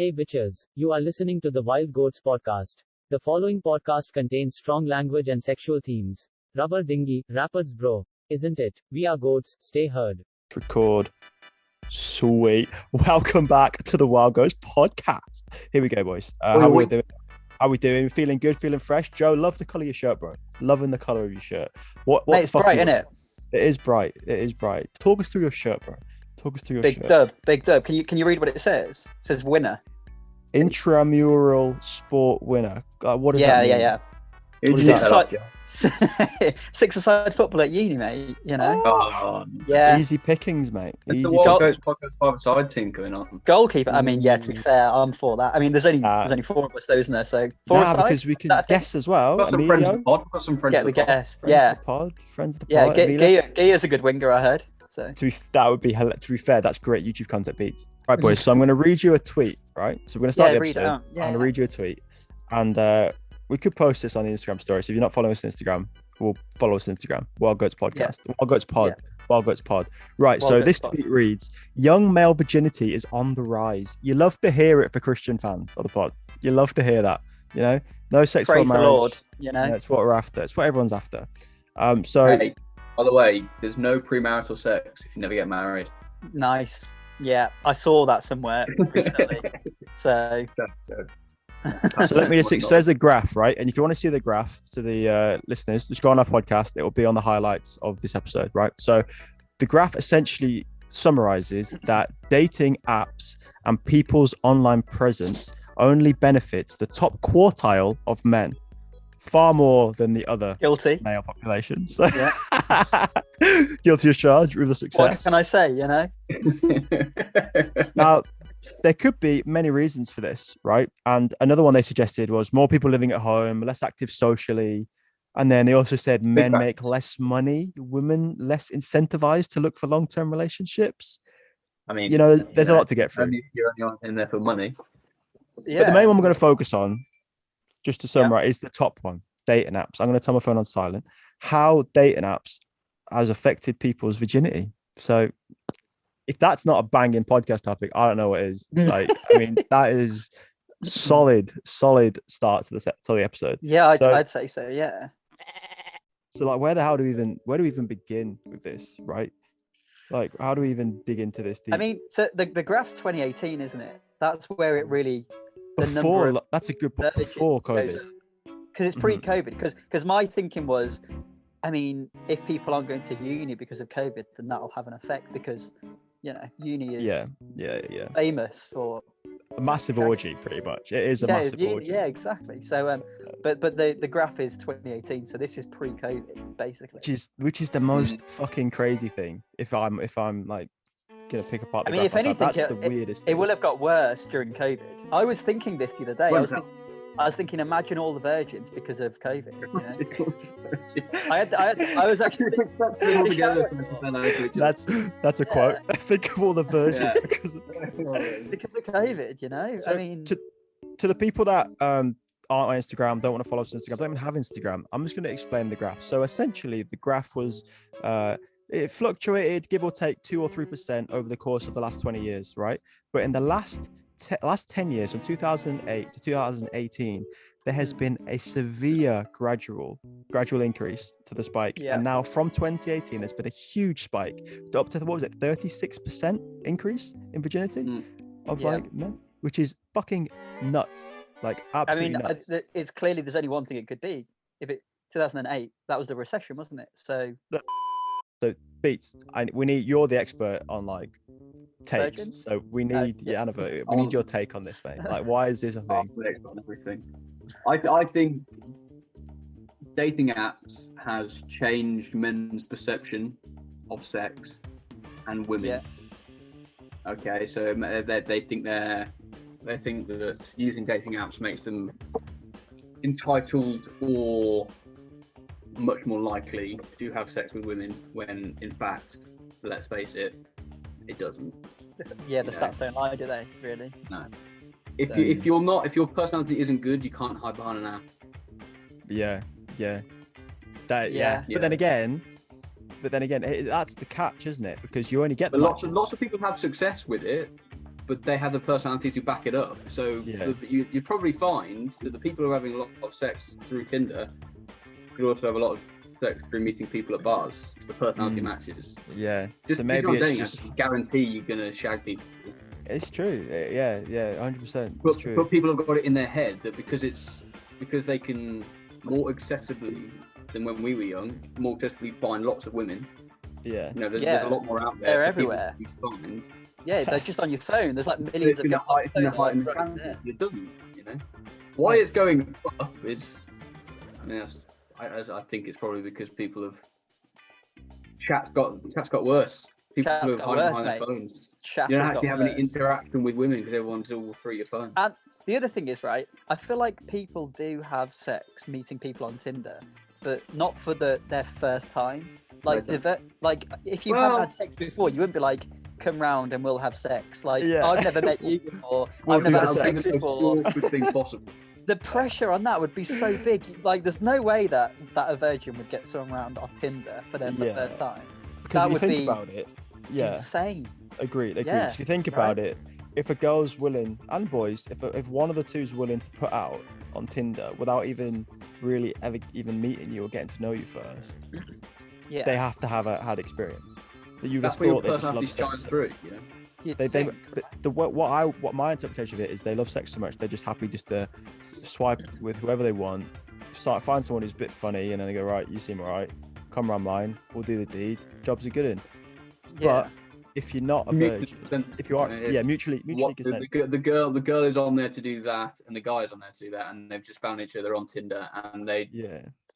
Hey bitches, you are listening to the Wild Goats podcast. The following podcast contains strong language and sexual themes. Rubber dinghy, rapids bro, isn't it? We are goats, stay heard. Record. Sweet. Welcome back to the Wild Goats podcast. Here we go, boys. How we doing? How we doing? Feeling good? Feeling fresh? Joe, love the colour of your shirt, bro. Loving the colour of your shirt. What Mate, it's bright, isn't it? It is bright. It is bright. Talk us through your shirt, bro. Talk us through your shirt. Big dub. Can you read what it says? It says winner. Intramural sport winner. What does that mean? Yeah. Six-a-side football at uni, mate. You know. Oh, yeah. Easy pickings, mate. It's the Wild Goats podcast five-a-side team going on. Goalkeeper. I mean, yeah. To be fair, I'm for that. I mean, there's only four of us, though, isn't there? So because we can guess as well. We've got some friends of the pod. We've got some friends Get of the the guest. Yeah. Friends of the pod. Yeah. Gia's a good winger, I heard. So to be fair, that's great YouTube content, Pete. Right, boys. So I'm going to read you a tweet. Right. So we're going to start the episode. I'm going to read you a tweet, and we could post this on the Instagram story. So if you're not following us on Instagram, we'll follow us on Instagram. Wild Goats Podcast. Yeah. Wild Goats Pod. Yeah. Wild Goats Pod. Right. So this tweet reads: "Young male virginity is on the rise." You love to hear it for Christian fans of the pod. You love to hear that. You know, no sex for marriage. Praise the Lord. You know, it's what we're after. It's what everyone's after. Hey, by the way, there's no premarital sex if you never get married. Nice. Yeah, I saw that somewhere recently. So let me just. So there's a graph, right? And if you want to see the graph to the listeners, just go on our podcast. It will be on the highlights of this episode, right? So the graph essentially summarizes that dating apps and people's online presence only benefits the top quartile of men, far more than the other male population. So guilty as charged with the success. What can I say, you know? Now, there could be many reasons for this, right? And another one they suggested was more people living at home, less active socially. And then they also said men make less money, women less incentivized to look for long-term relationships. I mean, you know, there's a lot to get through. You're only in there for money. Yeah. But the main one we're going to focus on, just to summarize, is the top one, dating apps. I'm going to turn my phone on silent. How dating apps has affected people's virginity. So if that's not a banging podcast topic, I don't know what is. Like, I mean, that is solid start to the episode. Yeah, I'd say so. Yeah. So, like, where do we even begin with this, right? Like, how do we even dig into this deep? I mean, so the graph's 2018, isn't it? That's where it really. That's a good point. Before COVID. Because it's pre-COVID. Because my thinking was, I mean, if people aren't going to uni because of COVID, then that'll have an effect because, you know, uni is famous for a massive orgy, pretty much. It is a massive orgy. Yeah, exactly. So, but the graph is 2018, so this is pre-COVID, basically. Which is the most fucking crazy thing. If I'm like gonna pick apart the graph, if anything, that's the weirdest thing. It will have got worse during COVID. I was thinking this the other day. I was thinking, imagine all the virgins because of COVID. You know? I was actually that's a quote. Think of all the virgins because of COVID. You know, so I mean, to the people that aren't on Instagram, don't want to follow us on Instagram, don't even have Instagram. I'm just going to explain the graph. So essentially, the graph was it fluctuated, give or take 2 or 3% over the course of the last 20 years, right? But in the last 10 years, from 2008 to 2018, there has been a severe gradual increase to the spike. And now from 2018, there's been a huge spike up to, 36% increase in virginity of like men, which is fucking nuts. Like, absolutely nuts. It's clearly there's only one thing it could be. If it 2008, that was the recession, wasn't it? So Beats, you're the expert on like takes, virgins? So we need we need your take on this, mate. Like, why is this a thing? I'm the expert on everything. I think dating apps has changed men's perception of sex and women. Yeah. Okay, so they think that using dating apps makes them entitled or much more likely to have sex with women, when in fact, let's face it, it doesn't. Yeah, the stats don't lie, do they? Really? No. If your personality isn't good, you can't hide behind an app. Yeah. But then again, that's the catch, isn't it? Because you only get lots of people have success with it, but they have the personality to back it up. So you'd probably find that the people who are having a lot of sex through Tinder could also have a lot of sex through meeting people at bars. The personality matches. Yeah. So maybe it's just guarantee you're gonna shag people. It's true. Yeah, 100%. But people have got it in their head that because they can more accessibly than when we were young, more accessibly find lots of women. Yeah. You know, there's a lot more out there. They're everywhere. Yeah, they're just on your phone. There's like millions of guys. It doesn't, you know. Why it's going up is, I mean, I think it's probably because people have chat's got worse. People have hiding behind their phones. You don't actually have any interaction with women because everyone's all through your phone. And the other thing is, right, I feel like people do have sex meeting people on Tinder, but not for their first time. Like, if you haven't had sex before, you wouldn't be like, come round and we'll have sex. Like, I've never met you before. I've never had sex before. The pressure on that would be so big. Like, there's no way that a virgin would get someone round off Tinder for their first time. Because that if you think about it, insane. Agreed. So if you think about it, if a girl's willing, and boys, if one of the two's willing to put out on Tinder without even really ever even meeting you or getting to know you first, they have to have had experience. That you would have thought they just love sex. Through, you know? What my interpretation of it is, they love sex so much they're just happy just to swipe with whoever they want, find someone who's a bit funny, and then they go, right, you seem alright, come around mine, we'll do the deed, jobs are good in. But if you're not a virgin, if you are, mutually consent. The girl is on there to do that, and the guy is on there to do that, and they've just found each other on Tinder, and they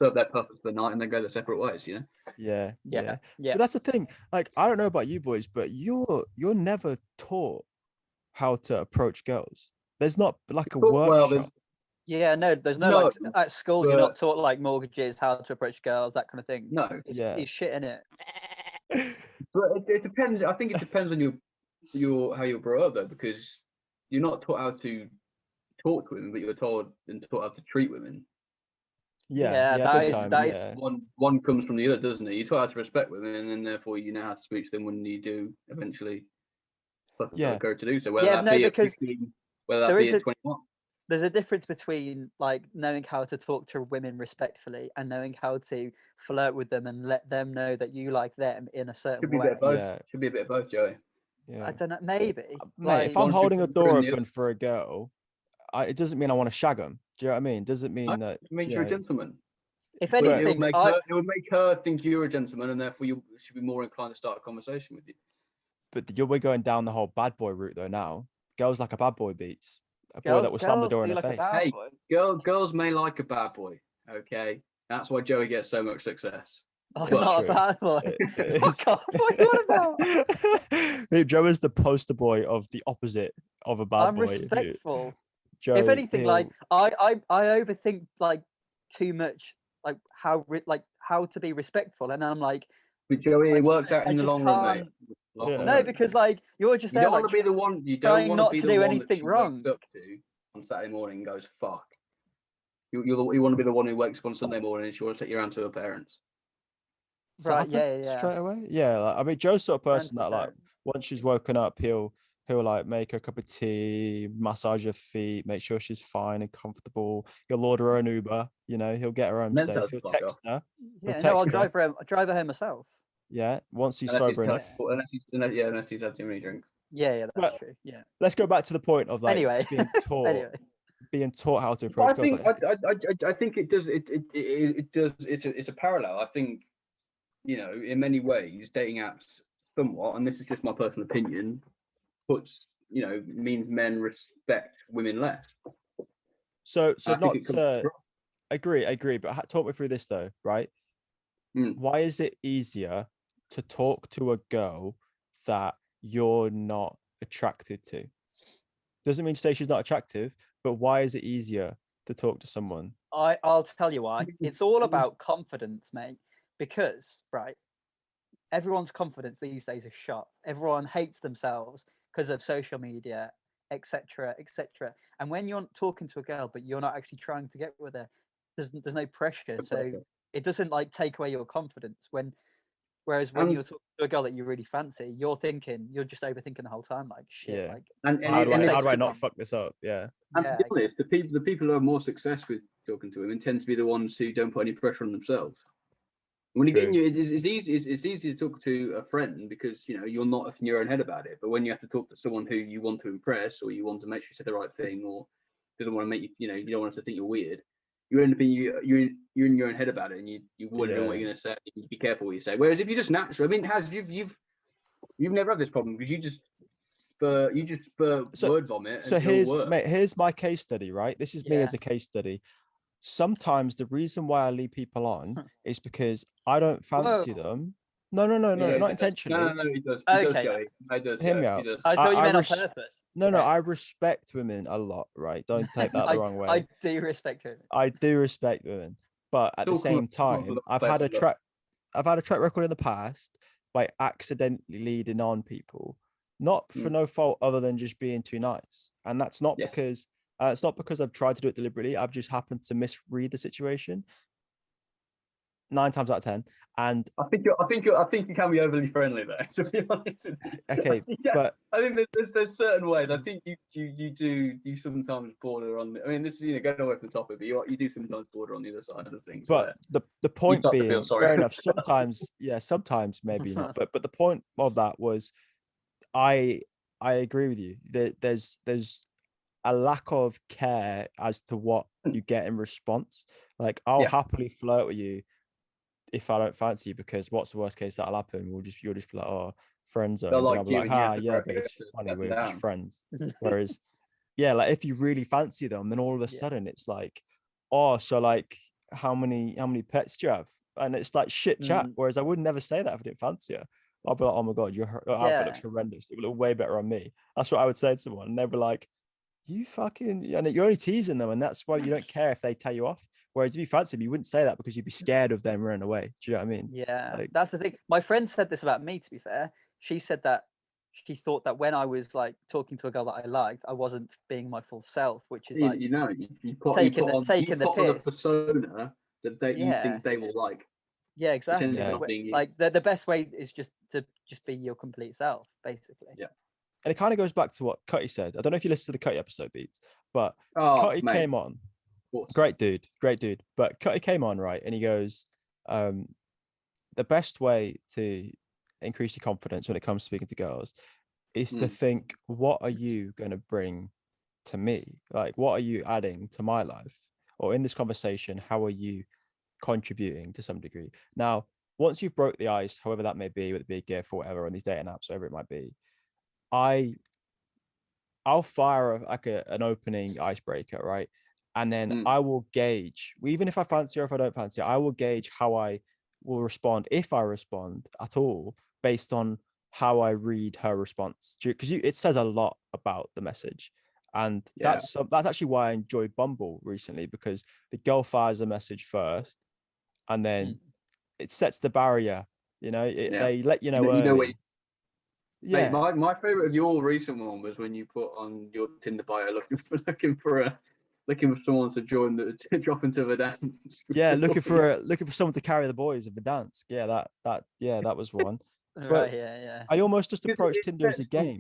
serve their purpose for the night, and they go their separate ways. You know. Yeah. But that's the thing. Like, I don't know about you boys, but you're never taught how to approach girls. There's not like a workshop. There's no like at school. You're not taught like mortgages, how to approach girls, that kind of thing. No, it's shit in it. But it depends. I think it depends on your how you're brought up though, because you're not taught how to talk to women, but you're taught how to treat women. That is one comes from the other, doesn't it? You're taught how to respect women, and then therefore you know how to speak to them when you do eventually go to do so. Whether that be at 15, whether that be at 21. There's a difference between like knowing how to talk to women respectfully and knowing how to flirt with them and let them know that you like them in a certain way. Should be a bit of both, Joey. I don't know, maybe. Mate, if I'm holding a door open for a girl, it doesn't mean I want to shag them. Do you know what I mean? Does it mean that? It means you're a gentleman. If anything, it would make her think you're a gentleman, and therefore you should be more inclined to start a conversation with you. But we're going down the whole bad boy route though now. Girls like a bad boy beats. A boy that will slam the door in the face. Hey, girls may like a bad boy. Okay, that's why Joey gets so much success. I'm not a bad boy. Fuck off! What are you on about? Joe is the poster boy of the opposite of a bad boy. I'm respectful. If anything, like I overthink like too much, like how to be respectful, and I'm like. But Joey, it works out in the long run, mate. No, because like you're just there. You don't want to be the one. You don't want to be the one anything wrong. Up to on Saturday morning and goes fuck. You want to be the one who wakes up on Sunday morning and she wants to take you around to her parents. Right? Yeah. Straight away. Yeah. Like, I mean, Joe's sort of person that like once she's woken up, he'll like make her a cup of tea, massage her feet, make sure she's fine and comfortable. He'll order her an Uber. You know, he'll get her home safe. He'll text her. I'll drive her home myself. Yeah, once he's sober enough. Unless he's had too many drinks. Yeah, that's true. Yeah. Let's go back to the point of like being taught how to approach girls. I think it does. It does. It's a parallel. I think, you know, in many ways, dating apps somewhat, and this is just my personal opinion, means men respect women less. So not to agree, but talk me through this though, right? Why is it easier to talk to a girl that you're not attracted to? Doesn't mean to say she's not attractive, but why is it easier to talk to someone? I'll tell you why. It's all about confidence, mate. Because, right, everyone's confidence these days is shot. Everyone hates themselves because of social media, etc., etc. And when you're talking to a girl, but you're not actually trying to get with her, there's no pressure. So it doesn't like take away your confidence when Whereas when you're talking to a girl that you really fancy, you're just overthinking the whole time, like shit. Yeah. Like, how do I not fuck this up? Yeah. And to be honest, the people who have more success with talking to women tend to be the ones who don't put any pressure on themselves. When you get in, it's easy to talk to a friend because you're not in your own head about it. But when you have to talk to someone who you want to impress, or you want to make sure you say the right thing, or doesn't want to make you don't want us to think you're weird, you end up being you're in your own head about it, and you wouldn't know what you're going to say. You be careful what you say. Whereas if you just natural, I mean, you've never had this problem because you just word vomit. So here's my case study, right? This is me as a case study. Sometimes the reason why I lead people on is because I don't fancy them. No, not intentionally. No, he does. He does, Joey. He does. Hear me out. I thought you meant on purpose. No, I respect women a lot, right? Don't take that the wrong way. I do respect women. I do respect women, but at the same time, I've had a track record in the past by accidentally leading on people, not for no fault other than just being too nice, and that's not because. It's not because I've tried to do it deliberately. I've just happened to misread the situation 9 times out of 10. And I think you can be overly friendly there, to be honest with you. Okay, but I think there's certain ways. I think you sometimes border on. I mean, this is going away from the topic, but you do sometimes border on the other side of things. But the point being, fair enough. Sometimes, sometimes maybe not. But the point of that was, I agree with you. There's a lack of care as to what you get in response. Like, I'll happily flirt with you if I don't fancy you, because what's the worst case that'll happen? You'll just be like, oh, friends are. I'll be like, but it's funny, we're just friends. Whereas, like if you really fancy them, then all of a sudden it's like, oh, so like how many pets do you have? And it's like shit chat. Whereas I would never say that if I didn't fancy her. I'll be like, oh my god, your outfit looks horrendous. It would look way better on me. That's what I would say to someone, and they'd be like, you fucking, and you're only teasing them, and that's why you don't care if they tell you off. Whereas if you fancy them, you wouldn't say that because you'd be scared of them running away. Do you know what I mean? Yeah, like, that's the thing. My friend said this about me, to be fair. She said that she thought that when I was like talking to a girl that I liked, I wasn't being my full self, which is like you put on a persona that you think they will like. Yeah, exactly. Like the best way is just to be your complete self, basically. Yeah. And it kind of goes back to what Cutty said. I don't know if you listened to the Cutty episode, Beats, but Cutty came on. Great dude. But Cutty came on, right? And he goes, the best way to increase your confidence when it comes to speaking to girls is to think, what are you going to bring to me? Like, what are you adding to my life? Or in this conversation, how are you contributing to some degree? Now, once you've broke the ice, however that may be, with a big gift or whatever, on these dating apps, whatever it might be, I'll fire an opening icebreaker, right? And then I will gauge, even if I fancy her, if I don't fancy her, I will gauge how I will respond, if I respond at all, based on how I read her response. Because it says a lot about the message. And that's actually why I enjoyed Bumble recently, because the girl fires a message first, and then it sets the barrier. They let you know early. Mate, my favorite of your recent one was when you put on your Tinder bio looking for someone to drop into the dance. Yeah, looking for someone to carry the boys of the dance. Yeah, that was one. But I almost just approached Tinder as a game.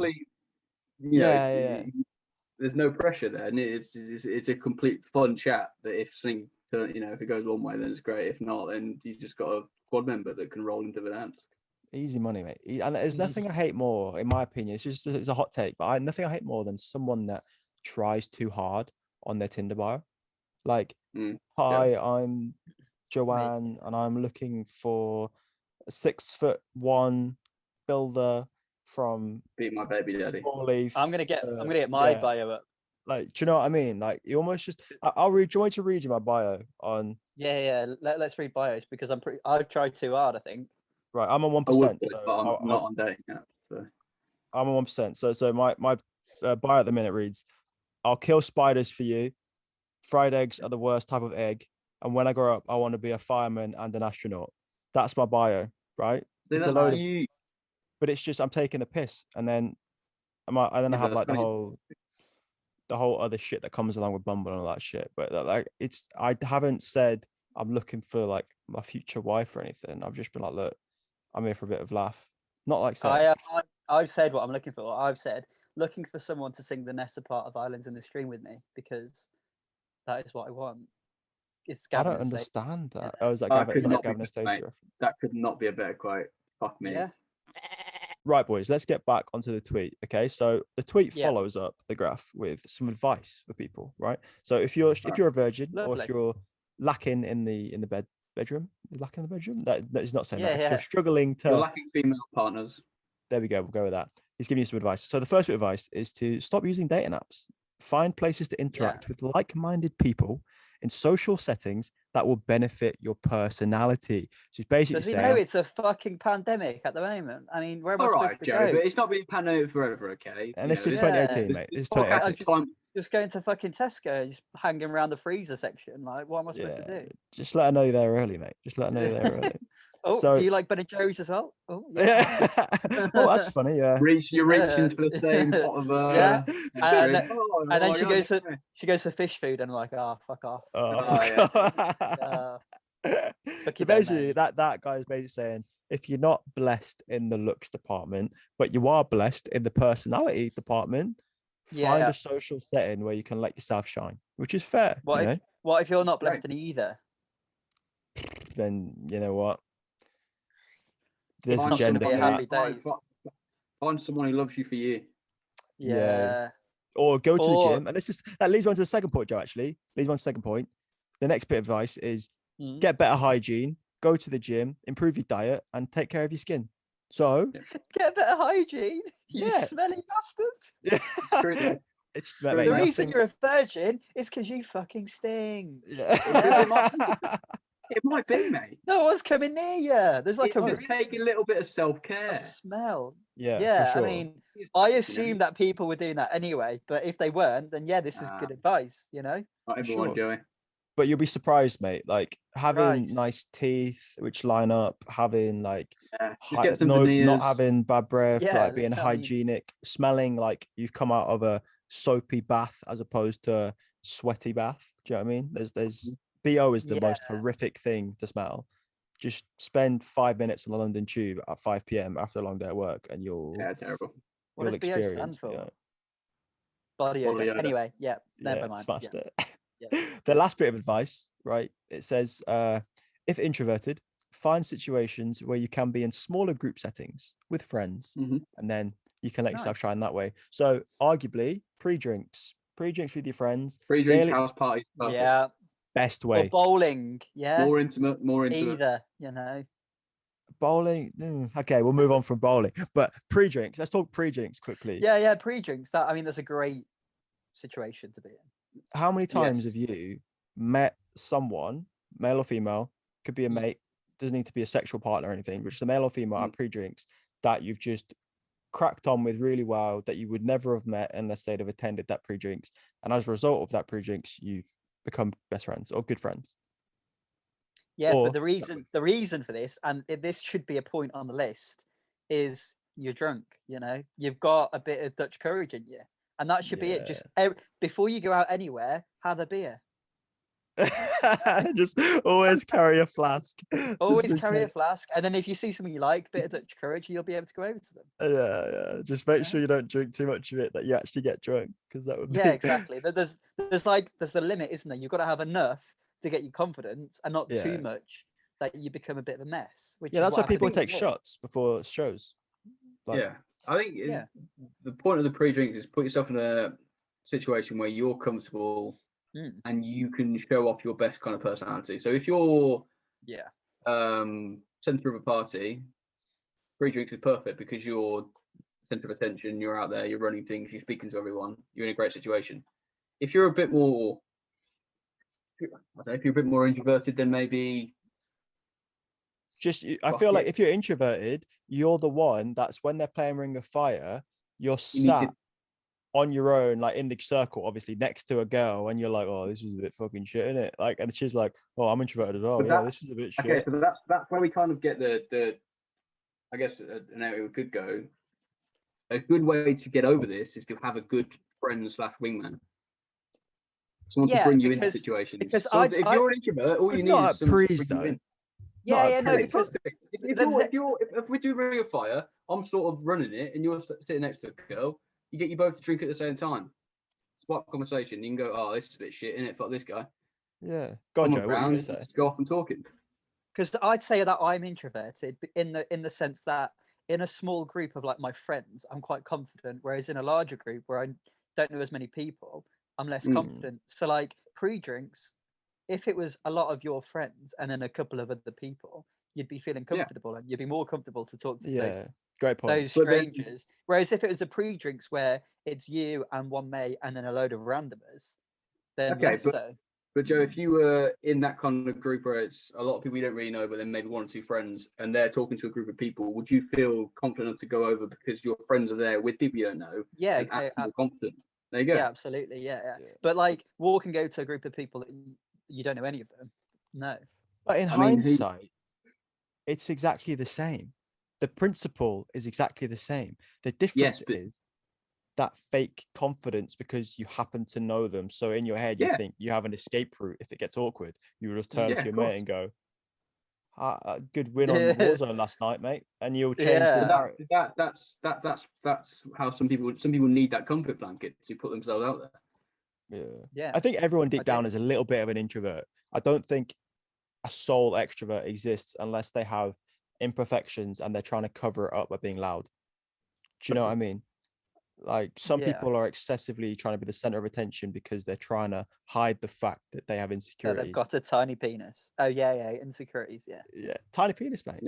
There's no pressure there, and it's a complete fun chat. That if something, if it goes one way, then it's great. If not, then you just got a squad member that can roll into the dance. Easy money, mate. And there's nothing I hate more, in my opinion. It's a hot take, but nothing I hate more than someone that tries too hard on their Tinder bio. Like, hi, I'm Joanne, and I'm looking for a 6'1" builder from Beat my baby daddy. I'm gonna get my bio up. Like, do you know what I mean? Like, you almost just I'll read. Do you want me to read you my bio on? Let's read bios, because I've tried too hard, I think. Right, I'm on 1%. So I'm not on dating apps. So. I'm on 1%. So my bio at the minute reads, "I'll kill spiders for you. Fried eggs are the worst type of egg. And when I grow up, I want to be a fireman and an astronaut." That's my bio, right? It's a load of, but it's just I'm taking the piss, and then I have like the whole other shit that comes along with Bumble and all that shit. But like, I haven't said I'm looking for like my future wife or anything. I've just been like, look, I'm here for a bit of laugh. Not like sex. I've said what I'm looking for. I've said looking for someone to sing the Nessa part of Islands in the Stream with me, because that is what I want. It's I Gavin don't and Stacey. understand that. Oh, is that Gavin? Is that Gavin and Stacey reference? That could not be a better quote. Fuck me. Yeah. Right, boys, let's get back onto the tweet. Okay, so the tweet follows up the graph with some advice for people, right? So if you're a virgin, or if you're lacking in the bedroom, lacking in the bedroom, that is not saying that. If you're struggling to, you're lacking female partners. There we go. We'll go with that. He's giving you some advice. So the first bit of advice is to stop using dating apps. Find places to interact with like-minded people in social settings that will benefit your personality. So he's basically saying, know it's a fucking pandemic at the moment? I mean, where am I supposed to go? But it's not been a pandemic forever, okay? And this is 2018, mate. This is 2018. Just going to fucking Tesco, just hanging around the freezer section. Like, what am I supposed to do? Just let her know you're there early, mate. Just let her know you're there early. Do you like Ben & Jerry's as well? Oh, yeah. Oh, that's funny. Yeah. You're reaching for the same pot of and then she goes for fish food, and I'm like, fuck off. So basically, that guy is basically saying, if you're not blessed in the looks department, but you are blessed in the personality department, find a social setting where you can let yourself shine, which is fair. What if you're not blessed in either? Then you know what? There's a gender. Find someone who loves you for you. Yeah. Or go to the gym. And that leads on to the second point, Joe, actually. Leads on to the second point. The next bit of advice is get better hygiene, go to the gym, improve your diet, and take care of your skin. So get better hygiene, you smelly bastard. Yeah. The reason you're a virgin is because you fucking sting. It might be, mate. No one's coming near you. There's like take a little bit of self-care. Smell. Yeah. For sure. I mean, I assume that people were doing that anyway, but if they weren't, then this is good advice, you know? Not everyone, Joey. But you'll be surprised, mate. Like having nice teeth which line up, having like not having bad breath, like being hygienic, smelling like you've come out of a soapy bath as opposed to a sweaty bath. Do you know what I mean? There's BO is the most horrific thing to smell. Just spend 5 minutes on the London Tube at 5 p.m. after a long day at work, and you'll terrible. What does BO stand for? Body odor. Anyway, never mind. Smashed it. The last bit of advice, right? It says, if introverted, find situations where you can be in smaller group settings with friends, and then you can let yourself shine that way. So, arguably, pre-drinks with your friends, pre-drinks, house parties, perfect. Best way. Or bowling, more intimate. Either, you know. Bowling. Okay, we'll move on from bowling. But pre-drinks. Let's talk pre-drinks quickly. Yeah, pre-drinks. That's a great situation to be in. How many times have you met someone, male or female, could be a mate, doesn't need to be a sexual partner or anything, but just a male or female at pre-drinks that you've just cracked on with really well, that you would never have met unless they'd have attended that pre-drinks, and as a result of that pre-drinks, you've become best friends or good friends? But the reason for this, and this should be a point on the list, is you're drunk. You know, you've got a bit of Dutch courage in you, and that should be it. Just before you go out anywhere, have a beer. Just always carry a flask. Always carry a flask, and then if you see something you like, bit of Dutch courage, you'll be able to go over to them. Yeah. Just make sure you don't drink too much of it that you actually get drunk, because that would be... exactly. There's the limit, isn't there? You've got to have enough to get you confidence, and not too much that you become a bit of a mess. That's why people take shots before shows. I think the point of the pre-drinks is put yourself in a situation where you're comfortable and you can show off your best kind of personality. So if you're center of a party, pre-drinks is perfect because you're center of attention, you're out there, you're running things, you're speaking to everyone, you're in a great situation. If you're a bit more, if you're a bit more introverted, then maybe I feel like if you're introverted, you're the one that's, when they're playing Ring of Fire, you're sat on your own, like in the circle, obviously next to a girl, and you're like, oh, this is a bit fucking shit, isn't it? Like, and she's like, oh, I'm introverted as well. This is a bit shit. Okay, so that's where we kind of get the I guess an area we could go. A good way to get over this is to have a good friend / wingman. Someone to bring you into situations. Because if you're an introvert, all you need is someone to bring you in. No, because if we do Ring of Fire, I'm sort of running it, and you're sitting next to a girl. You get you both to drink at the same time. Spark conversation. You can go, oh, this is a bit shit, isn't it? Fuck this guy. Yeah. Go on, Joe. What are you going to say? Just go off and talking. Because I'd say that I'm introverted in the sense that in a small group of like my friends, I'm quite confident, whereas in a larger group where I don't know as many people, I'm less confident. So like pre-drinks, if it was a lot of your friends and then a couple of other people, you'd be feeling comfortable and you'd be more comfortable to talk to great point. those strangers. Whereas if it was a pre-drinks where it's you and one mate and then a load of randomers, then less so. But Joe, if you were in that kind of group where it's a lot of people you don't really know, but then maybe one or two friends, and they're talking to a group of people, would you feel confident to go over because your friends are there with people you don't know? Yeah, more confident. There you go. Yeah, absolutely. Yeah. But like walk and go to a group of people that you don't know any of them. No. But in hindsight, it's exactly the same. The principle is exactly the same. The difference is that fake confidence because you happen to know them. So in your head, you think you have an escape route. If it gets awkward, you will just turn to your mate and go, good win on Warzone last night, mate. And you'll change the narrative. That's how some people need that comfort blanket to put themselves out there. Yeah. I think everyone deep down is a little bit of an introvert. I don't think a sole extrovert exists unless they have imperfections and they're trying to cover it up by being loud. Do you know what I mean? Like some people are excessively trying to be the center of attention because they're trying to hide the fact that they have insecurities. They've got a tiny penis. Oh yeah, insecurities. Yeah, tiny penis, mate.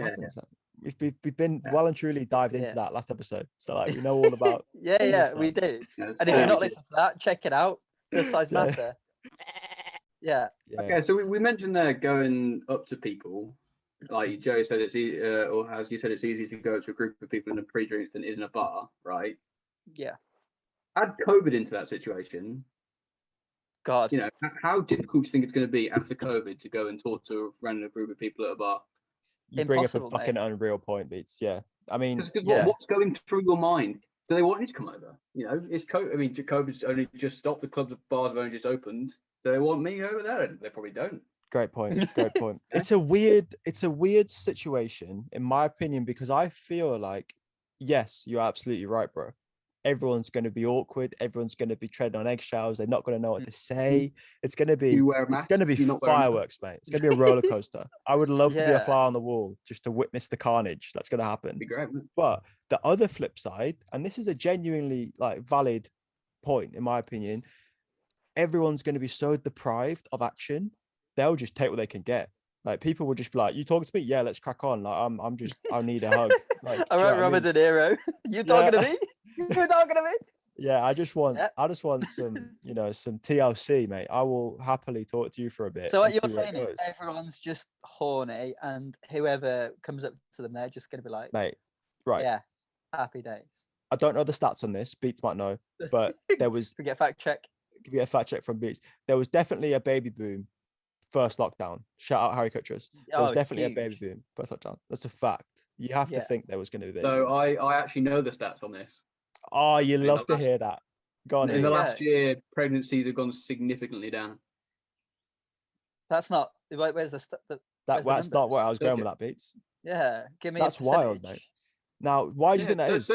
We've been well and truly dived into that last episode, so like we know all about. We do. And if you're not listening to that, check it out. Does size matter? Yeah. Okay, so we mentioned there going up to people. Like Joe said, it's easy, or as you said, it's easier to go up to a group of people in a pre-drinks than in a bar, right? Yeah. Add COVID into that situation. God. You know, how difficult do you think it's going to be after COVID to go and talk to a random group of people at a bar? You bring up a fucking unreal point, Beats. Yeah. I mean, what's going through your mind? Do they want you to come over? You know, it's COVID. I mean, COVID's only just stopped. The clubs, bars have only just opened. Do they want me over there? They probably don't. Great point. It's a weird situation, in my opinion, because I feel like, yes, you're absolutely right, bro. Everyone's going to be awkward. Everyone's going to be treading on eggshells. They're not going to know what to say. It's going to be fireworks, mate. It's going to be a roller coaster. I would love to be a fly on the wall just to witness the carnage that's going to happen. Be great, but the other flip side, and this is a genuinely like valid point, in my opinion, everyone's going to be so deprived of action, they'll just take what they can get. Like people will just be like, "You talking to me? Yeah, let's crack on." Like I need a hug. Like, all right, Robert De Niro, you talking to me? You talking to me? Yeah, I just want some, some TLC, mate. I will happily talk to you for a bit. So what you're saying is everyone's just horny, and whoever comes up to them, they're just going to be like, mate, right? Yeah, happy days. I don't know the stats on this. Beats might know, but there was. We get a fact check. Get a fact check from Beats. There was definitely a baby boom. First lockdown. Shout out Harry Kutchers. There was definitely a baby boom. First lockdown. That's a fact. You have to think there was going to be. So I actually know the stats on this. Oh, you love to hear that. Go on. In the last year, pregnancies have gone significantly down. That's not. Where's the? That's not where I was going with that, Beats. Yeah, give me. That's wild, mate. Now, why do you think that is?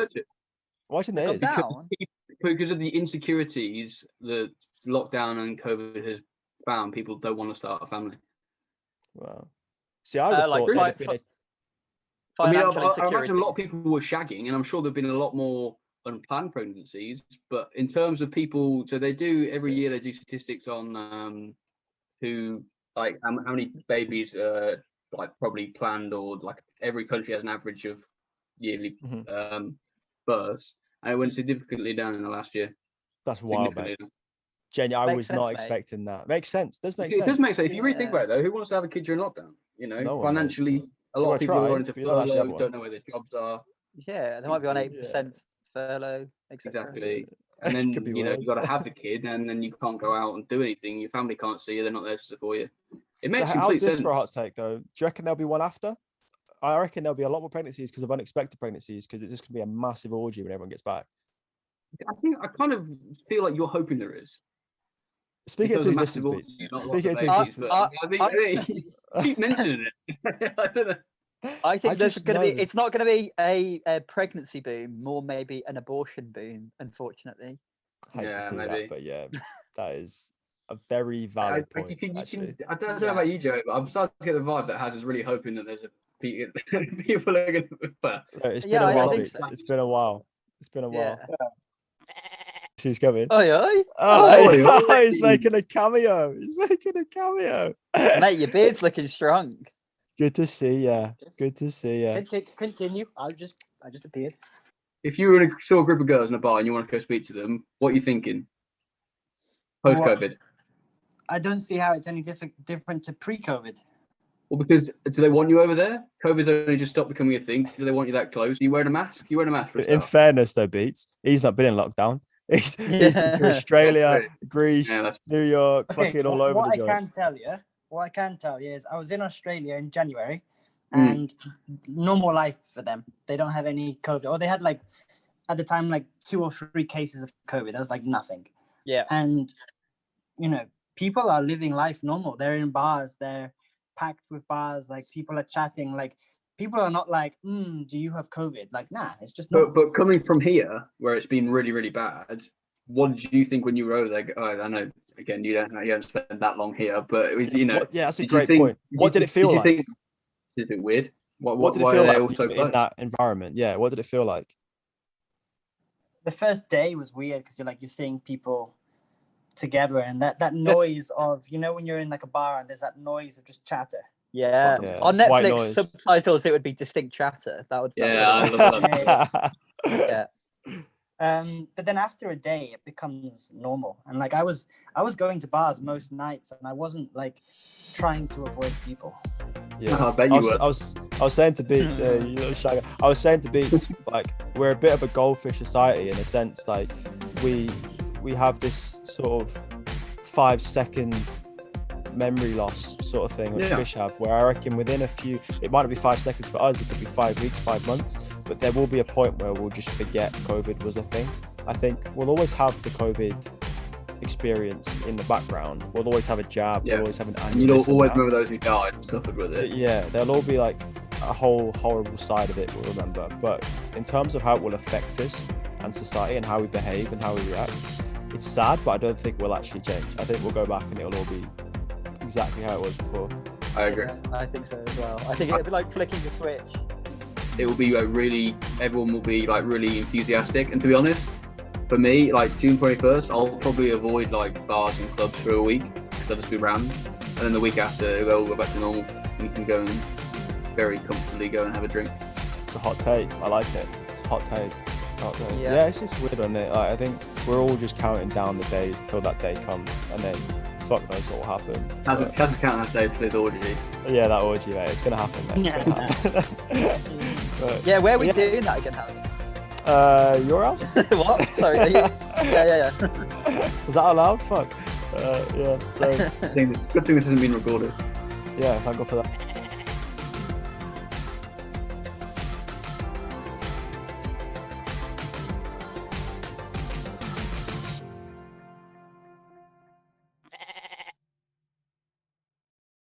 Why do you think that is? Because of the insecurities that lockdown and COVID has found, people don't want to start a family. Wow. See, I would have thought I imagine a lot of people were shagging, and I'm sure there've been a lot more unplanned pregnancies. But in terms of people, so they do every year they do statistics on who like how many babies like probably planned, or like every country has an average of yearly births, and it went significantly down in the last year. That's wild, mate. Jenny, I was not expecting that. Makes sense. Does make sense. It does make sense. If you really think about it, though, who wants to have a kid during lockdown? You know, financially, a lot of people are into furlough, don't know where their jobs are. Yeah, they might be on 8% furlough, etc. Exactly. And then, you've got to have the kid, and then you can't go out and do anything. Your family can't see you. They're not there to support you. It makes complete sense. How's this for a hot take, though? Do you reckon there'll be one after? I reckon there'll be a lot more pregnancies because of unexpected pregnancies, because it's just going to be a massive orgy when everyone gets back. I kind of feel like you're hoping there is. Speaking into existence, Keep mentioning it. I don't know. I think there's just going to be. know. It's not going to be a pregnancy boom, more maybe an abortion boom. Unfortunately. I hate to see maybe. that, but yeah, that is a very valid point. I don't know about you, Joe, but I'm starting to get the vibe that Haz is really hoping that there's people are going to. It's been a while. It's been a while. It's been a while. Who's coming? Oh, he's making a cameo. Mate, your beard's looking strong. Good to see ya. Good to see ya. Continue. I just appeared. If you were in saw a group of girls in a bar and you want to go speak to them, what are you thinking? Post-COVID. I don't see how it's any different to pre-COVID. Well, because do they want you over there? COVID's only just stopped becoming a thing. Do they want you that close? Are you wearing a mask? You wearing a mask for a start? In fairness, though, Beats, he's not been in lockdown. He's been to Australia, Greece, New York, fucking all over the joint. What I can tell you is I was in Australia in January, and normal life for them. They don't have any COVID, or they had like at the time like 2 or 3 cases of COVID. That was like nothing. Yeah. And people are living life normal. They're in bars. They're packed with bars. Like people are chatting. Like people are not like, do you have COVID? Like, nah, it's just normal. But coming from here, where it's been really, really bad, what did you think when you were over there? I know, again, you don't spend that long here, but that's a great point. What did it feel like? Is it weird? What did it feel like in that environment? Yeah, what did it feel like? The first day was weird because you're seeing people together, and that noise of when you're in like a bar and there's that noise of just chatter. Yeah. On Netflix subtitles it would be distinct chatter. That would I love that. Yeah. But then after a day it becomes normal, and like I was going to bars most nights, and I wasn't like trying to avoid people. Yeah, I bet you were. I was saying to Beats, I was saying to Beats, like we're a bit of a goldfish society in a sense. Like we have this sort of 5-second memory loss sort of thing, which fish have. Where I reckon within it might not be 5 seconds for us. It could be 5 weeks, 5 months. But there will be a point where we'll just forget COVID was a thing. I think we'll always have the COVID experience in the background. We'll always have a jab. We'll always have an annual. You'll always remember those who died and suffered with it. Yeah, there'll all be like a whole horrible side of it we'll remember. But in terms of how it will affect us and society and how we behave and how we react, it's sad, but I don't think we'll actually change. I think we'll go back and it'll all be exactly how it was before. I agree. Yeah, I think so as well. I think it'll be like flicking a switch. It will be everyone will be like really enthusiastic, and to be honest, for me, like June 21st, I'll probably avoid like bars and clubs for a week because I'll just be rammed, and then the week after it'll go back to normal. We can go and very comfortably go and have a drink. It's a hot take. I like it. It's a hot take. Yeah, it's just weird, isn't it? Like, I think we're all just counting down the days till that day comes, and then fuck knows what will happen. How's it count that day for this orgy? Yeah, that orgy, mate. It's gonna happen, mate. It's gonna happen. But, where are we doing that again, House? Your house? What? Sorry. Yeah. Was that allowed? Fuck. Yeah. So. Good thing this hasn't been recorded. Yeah, thank God for that.